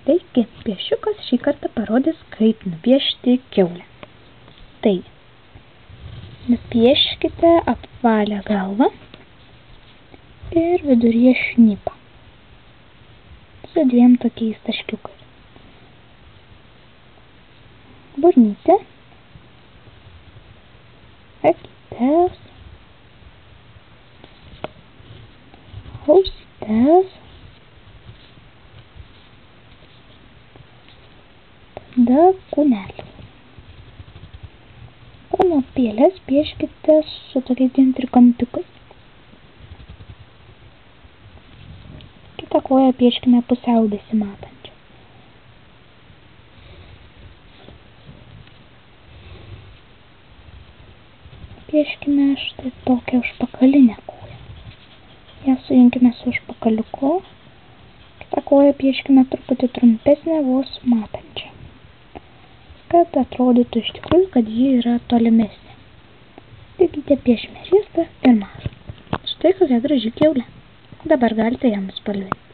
Taigi, piešiukas šį kartą parodys, kaip nupiešti kiaulę. Taigi, nupieškite apvalią galvą ir viduryje šnipą su dviem tokiais taškiukais. Burnytę, akytes, ausytes, tada kūnelį. Kūno pėles pieškite su tokiais dviem trikampiukais. Kitą koją pieškime pusiau besimatančią. Pieškime štai tokią užpakalinę koją. Ją sujunkime su užpakaliuku. Kitą koją pieškime truputį trumpesnę, vos matančią. Kad atrodytų iš tikrųjų, kad ji yra tolimesnė. Taigi piešime riestą ir mažą. Štai kokia graži kiaulė. Dabar galite ją nuspalvinti.